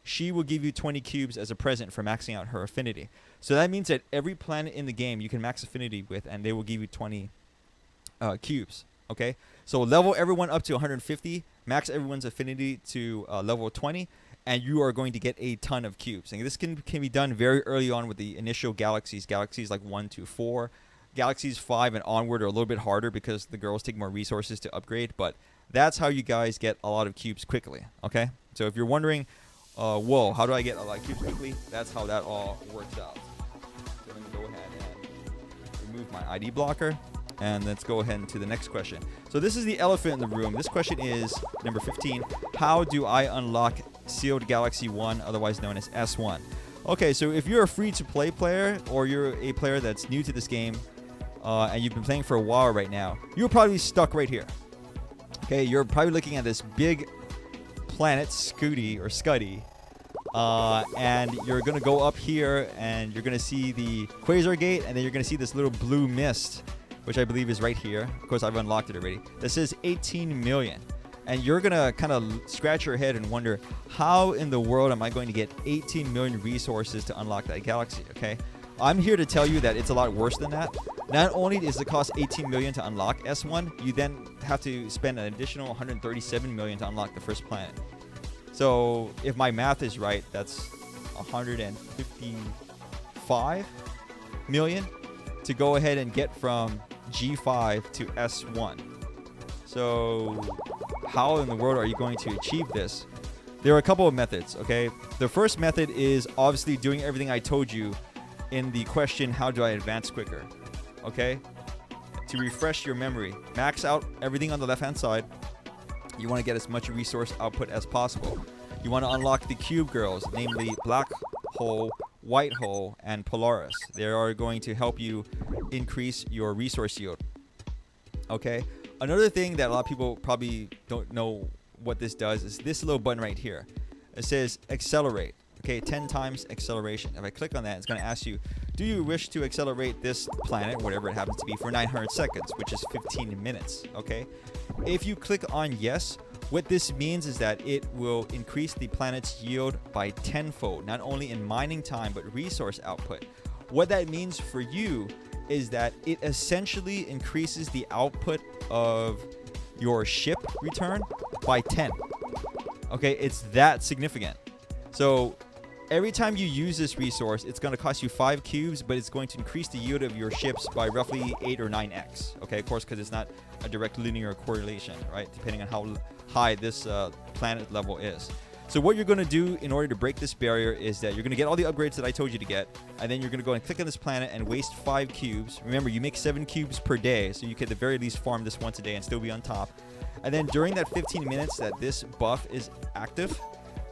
she will give you 20 cubes as a present for maxing out her affinity. So that means that every planet in the game you can max affinity with, and they will give you 20 cubes. Okay, so level everyone up to 150, max everyone's affinity to level 20, and you are going to get a ton of cubes. And this can be done very early on with the initial galaxies like 1 to 4. Galaxies 5 and onward are a little bit harder because the girls take more resources to upgrade, but that's how you guys get a lot of cubes quickly. Okay, so if you're wondering, whoa, how do I get a lot of cubes quickly? That's how that all works out. So let me go ahead and remove my ID blocker. And let's go ahead to the next question. So this is the elephant in the room. This question is number 15. How do I unlock Sealed Galaxy 1, otherwise known as S1? Okay, so if you're a free-to-play player or you're a player that's new to this game and you've been playing for a while right now, you're probably stuck right here. Okay, you're probably looking at this big planet, Scuddy, and you're going to go up here and you're going to see the Quasar Gate, and then you're going to see this little blue mist, which I believe is right here. Of course, I've unlocked it already. This says 18 million. And you're going to kind of scratch your head and wonder, how in the world am I going to get 18 million resources to unlock that galaxy? Okay, I'm here to tell you that it's a lot worse than that. Not only does it cost 18 million to unlock S1, you then have to spend an additional 137 million to unlock the first planet. So if my math is right, that's 155 million to go ahead and get from G5 to S1. So how in the world are you going to achieve this? There are a couple of methods, okay? The first method is obviously doing everything I told you in the question, how do I advance quicker? Okay? To refresh your memory, max out everything on the left-hand side. You want to get as much resource output as possible. You want to unlock the cube girls, namely Black Hole, White Hole, and Polaris. They are going to help you increase your resource yield. Okay? Another thing that a lot of people probably don't know what this does is this little button right here. It says accelerate. Okay, 10 times acceleration. If I click on that, it's going to ask you, Do you wish to accelerate this planet, whatever it happens to be, for 900 seconds, which is 15 minutes, okay? If you click on yes, what this means is that it will increase the planet's yield by tenfold, not only in mining time, but resource output. What that means for you is that it essentially increases the output of your ship return by 10. Okay, it's that significant. So every time you use this resource, it's going to cost you 5 cubes, but it's going to increase the yield of your ships by roughly 8 or 9x. Okay, of course, because it's not a direct linear correlation, right? Depending on how high this planet level is. So what you're going to do in order to break this barrier is that you're going to get all the upgrades that I told you to get, and then you're going to go and click on this planet and waste 5 cubes. Remember, you make 7 cubes per day, so you can at the very least farm this once a day and still be on top. And then during that 15 minutes that this buff is active,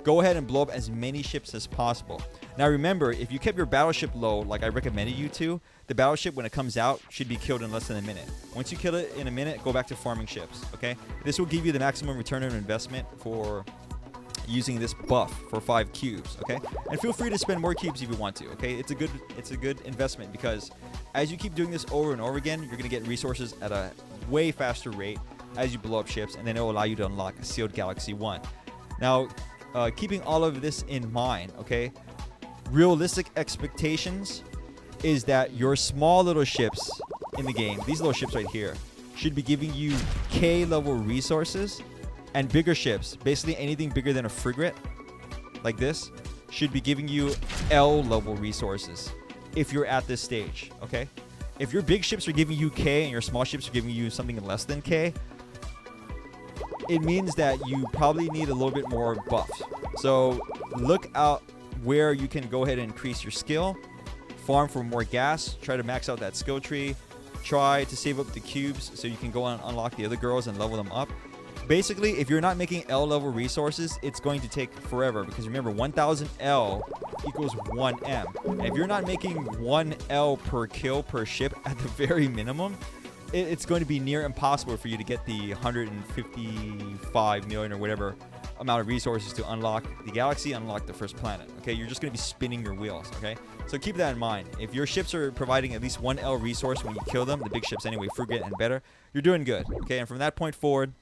go ahead and blow up as many ships as possible. Now remember, if you kept your battleship low, like I recommended you to, the battleship, when it comes out, should be killed in less than a minute. Once you kill it in a minute, go back to farming ships, okay? This will give you the maximum return on investment for using this buff for 5 cubes, okay? And feel free to spend more cubes if you want to, okay? It's a good investment, because as you keep doing this over and over again, you're going to get resources at a way faster rate as you blow up ships, and then it will allow you to unlock a sealed Galaxy 1. Now, keeping all of this in mind, okay, realistic expectations is that your small little ships in the game, these little ships right here, should be giving you K level resources, and bigger ships, basically anything bigger than a frigate like this, should be giving you L level resources if you're at this stage, okay? If your big ships are giving you K and your small ships are giving you something less than K, it means that you probably need a little bit more buffs. So look out where you can go ahead and increase your skill, farm for more gas, try to max out that skill tree, try to save up the cubes so you can go and unlock the other girls and level them up. Basically, if you're not making L level resources, it's going to take forever, because remember, 1000 L equals 1 M. And if you're not making 1 L per kill per ship at the very minimum, it's going to be near impossible for you to get the 155 million or whatever amount of resources to unlock the galaxy, unlock the first planet. Okay, you're just going to be spinning your wheels. Okay, so keep that in mind. If your ships are providing at least 1 L resource when you kill them, the big ships anyway, frigate and better, you're doing good. Okay, and from that point forward,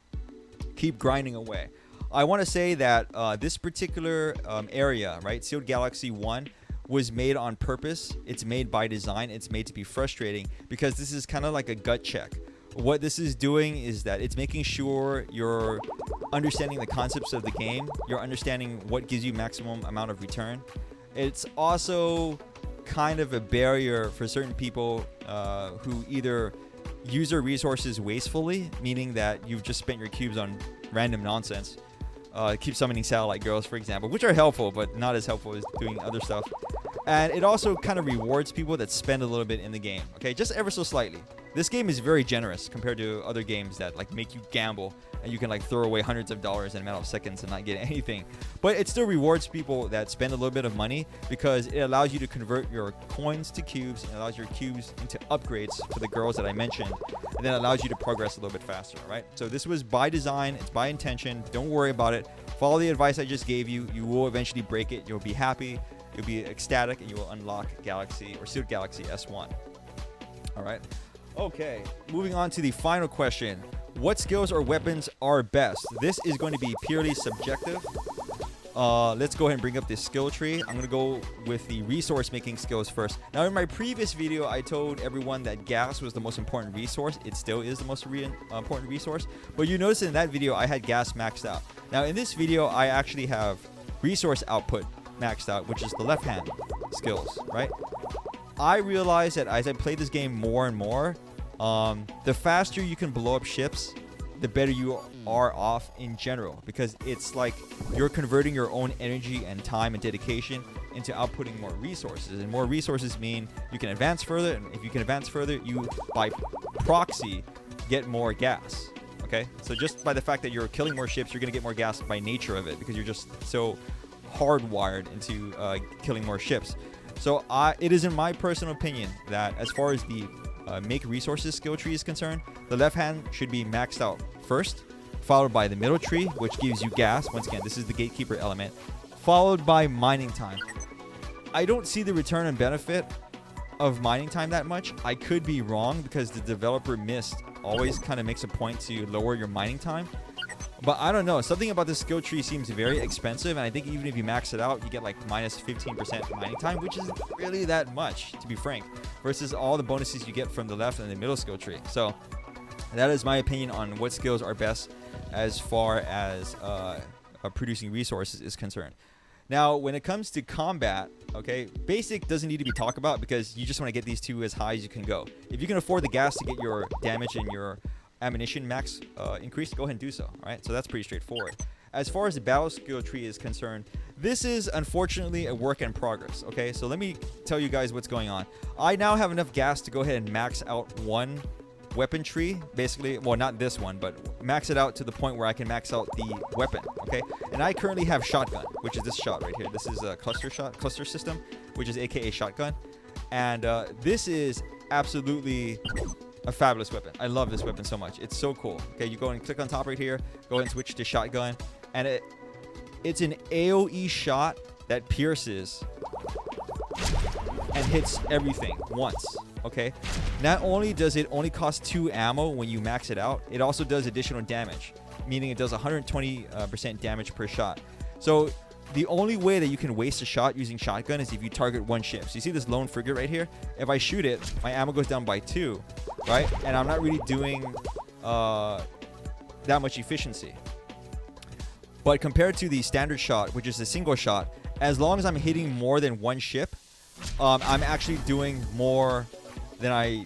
keep grinding away. I want to say that this particular area, right, Sealed Galaxy 1, was made on purpose. It's made by design. It's made to be frustrating, because this is kind of like a gut check. What this is doing is that it's making sure you're understanding the concepts of the game. You're understanding what gives you maximum amount of return. It's also kind of a barrier for certain people who either use their resources wastefully, meaning that you've just spent your cubes on random nonsense. Keep summoning satellite girls, for example, which are helpful, but not as helpful as doing other stuff. And it also kind of rewards people that spend a little bit in the game, okay, just ever so slightly. This game is very generous compared to other games that like make you gamble and you can like throw away hundreds of dollars in a matter of seconds and not get anything. But it still rewards people that spend a little bit of money, because it allows you to convert your coins to cubes, and allows your cubes into upgrades for the girls that I mentioned, and then allows you to progress a little bit faster, right? So this was by design, it's by intention. Don't worry about it. Follow the advice I just gave you. You will eventually break it. You'll be happy, you'll be ecstatic, and you will unlock Galaxy or Sealed Galaxy S1. All right. Okay, moving on to the final question. What skills or weapons are best? This is going to be purely subjective. Let's go ahead and bring up this skill tree. I'm going to go with the resource making skills first. Now, in my previous video, I told everyone that gas was the most important resource. It still is the most important resource. But you notice in that video, I had gas maxed out. Now, in this video, I actually have resource output maxed out, which is the left hand skills, right? I realized that as I played this game more and more, the faster you can blow up ships, the better you are off in general, because it's like you're converting your own energy and time and dedication into outputting more resources, and more resources mean you can advance further, and if you can advance further, you by proxy get more gas. Okay, so just by the fact that you're killing more ships, you're going to get more gas by nature of it, because you're just so hardwired into killing more ships. So it is in my personal opinion that as far as the make resources skill tree is concerned, the left hand should be maxed out first, followed by the middle tree, which gives you gas. Once again, this is the gatekeeper element, followed by mining time. I don't see the return and benefit of mining time that much. I could be wrong because the developer Mist always kind of makes a point to lower your mining time. But I don't know. Something about this skill tree seems very expensive. And I think even if you max it out, you get like minus 15% mining time, which isn't really that much, to be frank, versus all the bonuses you get from the left and the middle skill tree. So that is my opinion on what skills are best as far as producing resources is concerned. Now, when it comes to combat, okay, basic doesn't need to be talked about because you just want to get these two as high as you can go. If you can afford the gas to get your damage and your ammunition max increased, go ahead and do so. All right, so that's pretty straightforward. As far as the battle skill tree is concerned, this is unfortunately a work in progress. Okay, so let me tell you guys what's going on. I now have enough gas to go ahead and max out one weapon tree, basically. Well, not this one, but max it out to the point where I can max out the weapon. Okay, and I currently have shotgun, which is this shot right here. This is a cluster system, which is aka shotgun, and this is absolutely a fabulous weapon. I love this weapon so much. It's so cool. Okay, you go and click on top right here, go ahead and switch to shotgun, and it's an AoE shot that pierces and hits everything once. Okay, not only does it only cost 2 ammo when you max it out, it also does additional damage, meaning it does 120% damage per shot. So the only way that you can waste a shot using shotgun is if you target one ship. So you see this lone frigate right here? If I shoot it, my ammo goes down by 2, right? And I'm not really doing that much efficiency. But compared to the standard shot, which is a single shot, as long as I'm hitting more than one ship, I'm actually doing more than I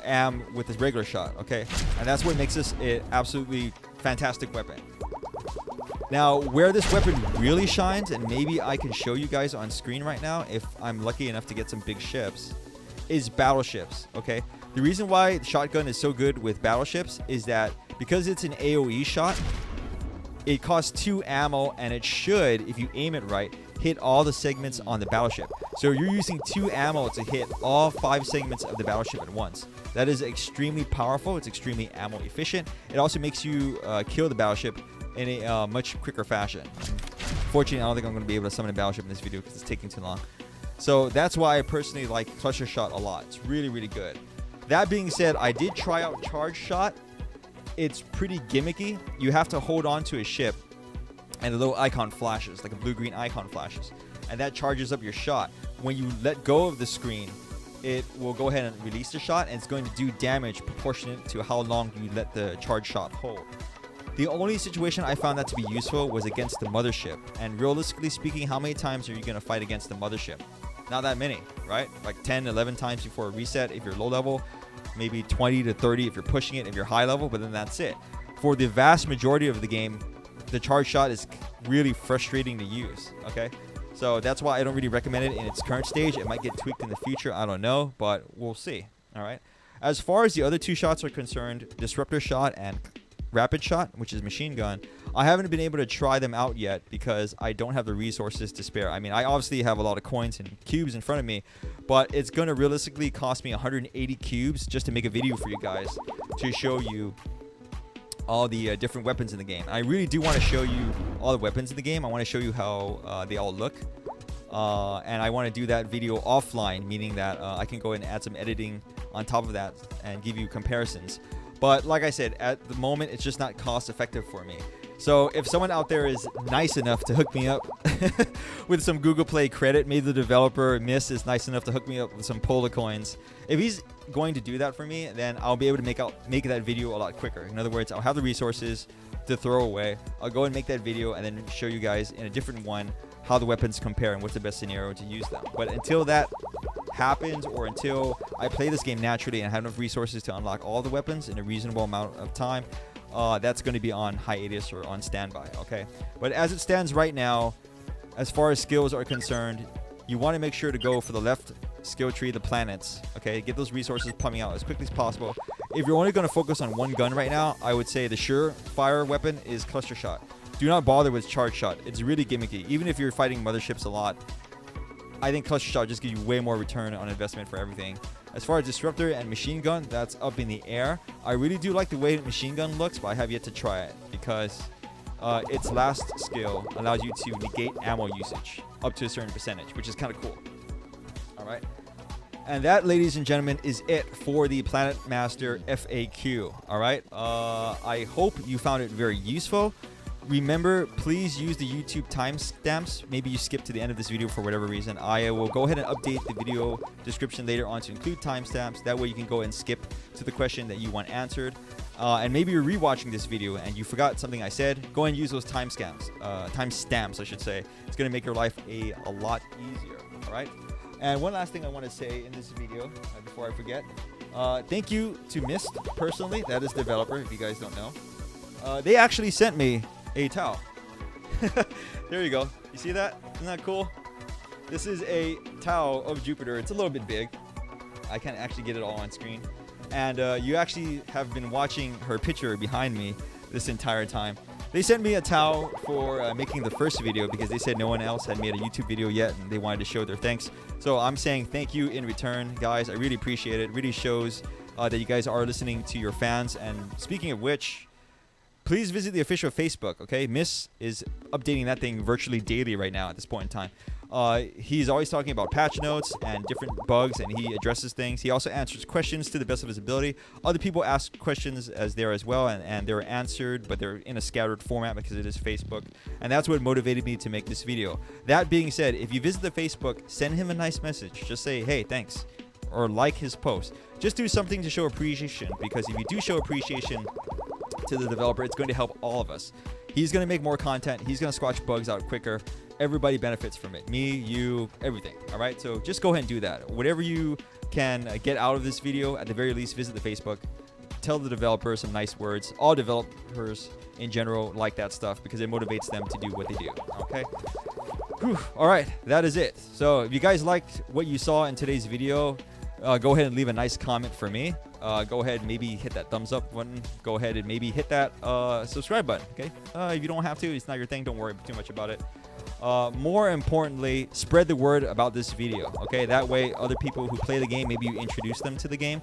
am with this regular shot, okay? And that's what makes this an absolutely fantastic weapon. Now, where this weapon really shines, and maybe I can show you guys on screen right now if I'm lucky enough to get some big ships, is battleships, okay? The reason why shotgun is so good with battleships is that because it's an AoE shot, it costs 2 ammo, and it should, if you aim it right, hit all the segments on the battleship. So you're using 2 ammo to hit all 5 segments of the battleship at once. That is extremely powerful. It's extremely ammo efficient. It also makes you kill the battleship in a much quicker fashion. Fortunately, I don't think I'm going to be able to summon a battleship in this video because it's taking too long. So that's why I personally like cluster shot a lot. It's really, really good. That being said, I did try out charge shot. It's pretty gimmicky. You have to hold on to a ship and a little icon flashes, like a blue-green icon flashes, and that charges up your shot. When you let go of the screen, it will go ahead and release the shot, and it's going to do damage proportionate to how long you let the charge shot hold. The only situation I found that to be useful was against the mothership, and realistically speaking, how many times are you going to fight against the mothership? Not that many, right? Like 10, 11 times before a reset if you're low level, maybe 20 to 30 if you're pushing it if you're high level, but then that's it. For the vast majority of the game, the charge shot is really frustrating to use, okay? So that's why I don't really recommend it in its current stage. It might get tweaked in the future, I don't know, but we'll see, all right? As far as the other 2 shots are concerned, disruptor shot and rapid shot, which is machine gun, I haven't been able to try them out yet because I don't have the resources to spare. I mean, I obviously have a lot of coins and cubes in front of me, but it's going to realistically cost me 180 cubes just to make a video for you guys to show you all the different weapons in the game. I really do want to show you all the weapons in the game. I want to show you how they all look, and I want to do that video offline, meaning that I can go and add some editing on top of that and give you comparisons. But like I said, at the moment, it's just not cost effective for me. So if someone out there is nice enough to hook me up with some Google Play credit, maybe the developer Mist is nice enough to hook me up with some Pola coins. If he's going to do that for me, then I'll be able to make that video a lot quicker. In other words, I'll have the resources to throw away. I'll go and make that video and then show you guys in a different one how the weapons compare and what's the best scenario to use them. But until that happens, or until I play this game naturally and have enough resources to unlock all the weapons in a reasonable amount of time, that's going to be on hiatus or on standby, okay? But as it stands right now, as far as skills are concerned, you want to make sure to go for the left skill tree, the planets, okay? Get those resources pumping out as quickly as possible. If you're only going to focus on one gun right now, I would say the surefire weapon is cluster shot. Do not bother with charge shot. It's really gimmicky. Even if you're fighting motherships a lot, I think cluster shot just gives you way more return on investment for everything. As far as disruptor and machine gun, that's up in the air. I really do like the way machine gun looks, but I have yet to try it because its last skill allows you to negate ammo usage up to a certain percentage, which is kind of cool. All right. And that, ladies and gentlemen, is it for the Planet Master FAQ. All right. I hope you found it very useful. Remember, please use the YouTube timestamps. Maybe you skipped to the end of this video for whatever reason. I will go ahead and update the video description later on to include timestamps. That way you can go and skip to the question that you want answered. And maybe you're rewatching this video and you forgot something I said. Go and use those timestamps, I should say. It's going to make your life a lot easier. All right. And one last thing I want to say in this video before I forget. Thank you to Mist personally. That is the developer, if you guys don't know. They actually sent me a towel. There you go. You see that? Isn't that cool? This is a towel of Jupiter. It's a little bit big. I can't actually get it all on screen. And you actually have been watching her picture behind me this entire time. They sent me a towel for making the first video because they said no one else had made a YouTube video yet and they wanted to show their thanks. So I'm saying thank you in return, guys. I really appreciate it. It really shows that you guys are listening to your fans. And speaking of which, please visit the official Facebook, okay? Miss is updating that thing virtually daily right now at this point in time. He's always talking about patch notes and different bugs, and he addresses things. He also answers questions to the best of his ability. Other people ask questions as well, and they're answered, but they're in a scattered format because it is Facebook. And that's what motivated me to make this video. That being said, if you visit the Facebook, send him a nice message. Just say, hey, thanks, or like his post. Just do something to show appreciation, because if you do show appreciation to the developer, it's going to help all of us. He's going to make more content. He's going to squash bugs out quicker. Everybody benefits from it. Me, you, everything. All right. So just go ahead and do that. Whatever you can get out of this video, at the very least, visit the Facebook. Tell the developer some nice words. All developers in general like that stuff because it motivates them to do what they do. Okay. Whew. All right. That is it. So if you guys liked what you saw in today's video, go ahead and leave a nice comment for me. Go ahead and maybe hit that thumbs up button. Go ahead and maybe hit that subscribe button. Okay. If you don't have to, it's not your thing. Don't worry too much about it. More importantly, spread the word about this video. Okay. That way, other people who play the game, maybe you introduce them to the game.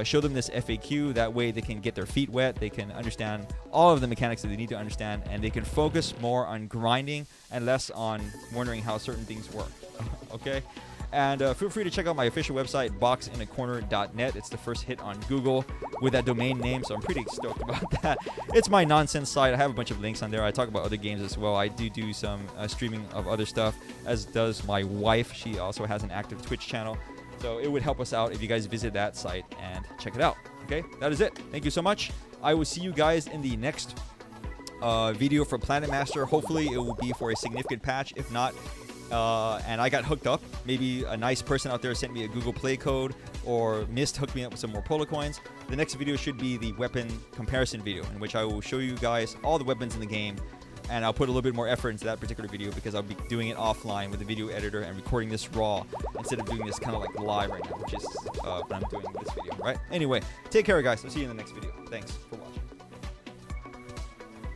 Show them this FAQ. That way, they can get their feet wet. They can understand all of the mechanics that they need to understand, and they can focus more on grinding and less on wondering how certain things work. Okay. And feel free to check out my official website, boxinacorner.net. It's the first hit on Google with that domain name, so I'm pretty stoked about that. It's my nonsense site. I have a bunch of links on there. I talk about other games as well. I do some streaming of other stuff, as does my wife. She also has an active Twitch channel. So it would help us out if you guys visit that site and check it out. Okay, that is it. Thank you so much. I will see you guys in the next video for Planet Master. Hopefully it will be for a significant patch. If not, and I got hooked up. Maybe a nice person out there sent me a Google Play code, or Mist hooked me up with some more Polo coins. The next video should be the weapon comparison video, in which I will show you guys all the weapons in the game, and I'll put a little bit more effort into that particular video because I'll be doing it offline with the video editor and recording this raw instead of doing this kind of like live right now, which is what I'm doing in this video, right? Anyway, take care, guys. I'll see you in the next video. Thanks for watching.